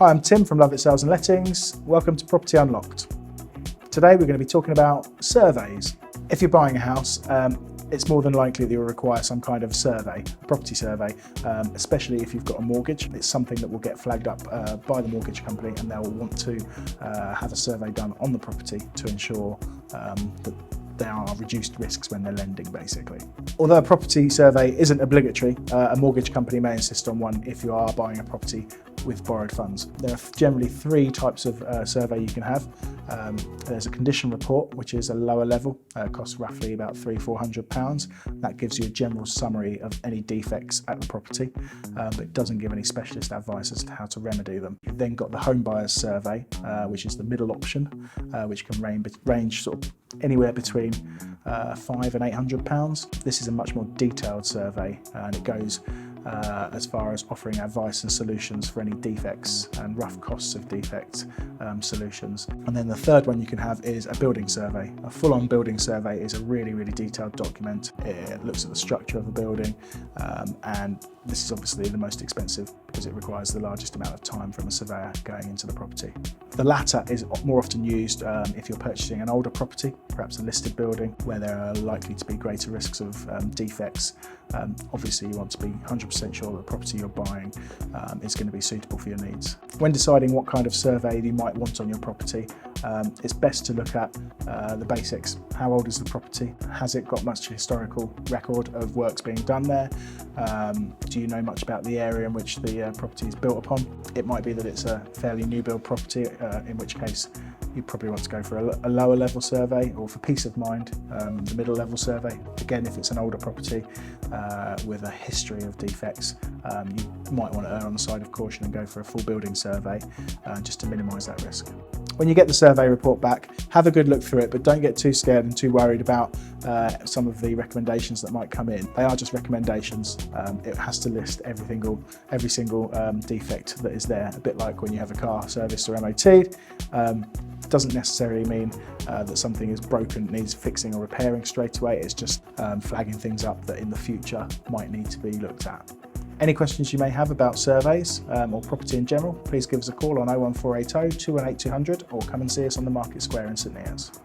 Hi, I'm Tim from Lovetts Sales and Lettings. Welcome to Property Unlocked. Today we're going to be talking about surveys. If you're buying a house, it's more than likely that you'll require some kind of survey, a property survey, especially if you've got a mortgage. It's something that will get flagged up by the mortgage company, and they'll want to have a survey done on the property to ensure that there are reduced risks when they're lending, basically. Although a property survey isn't obligatory, a mortgage company may insist on one if you are buying a property with borrowed funds. There are generally three types of survey you can have. There's a condition report, which is a lower level, costs roughly about £300–400. That gives you a general summary of any defects at the property, but it doesn't give any specialist advice as to how to remedy them. You've then got the home buyers survey, which is the middle option, which can range sort of anywhere between £500 and £800. This is a much more detailed survey, and it goes as far as offering advice and solutions for any defects and rough costs of defect solutions. And then the third one you can have is a building survey. A full-on building survey is a really detailed document. It looks at the structure of the building, and this is obviously the most expensive because it requires the largest amount of time from a surveyor going into the property. The latter is more often used if you're purchasing an older property, perhaps a listed building, where there are likely to be greater risks of defects. Obviously you want to be 100% sure that the property you're buying is going to be suitable for your needs. When deciding what kind of survey you might want on your property, it's best to look at the basics. How old is the property? Has it got much historical record of works being done there? Do you know much about the area in which the property is built upon? It might be that it's a fairly new build property, in which case you probably want to go for a lower level survey, or for peace of mind, the middle level survey. Again, if it's an older property with a history of defects, you might want to err on the side of caution and go for a full building survey just to minimise that risk. When you get the survey report back, have a good look through it, but don't get too scared and too worried about some of the recommendations that might come in. They are just recommendations. It has to list every single defect that is there, a bit like when you have a car serviced or MOT'd. Doesn't necessarily mean that something is broken, needs fixing or repairing straight away. It's just flagging things up that in the future might need to be looked at. Any questions you may have about surveys or property in general, please give us a call on 01480 218 200 or come and see us on the Market Square in St Neots.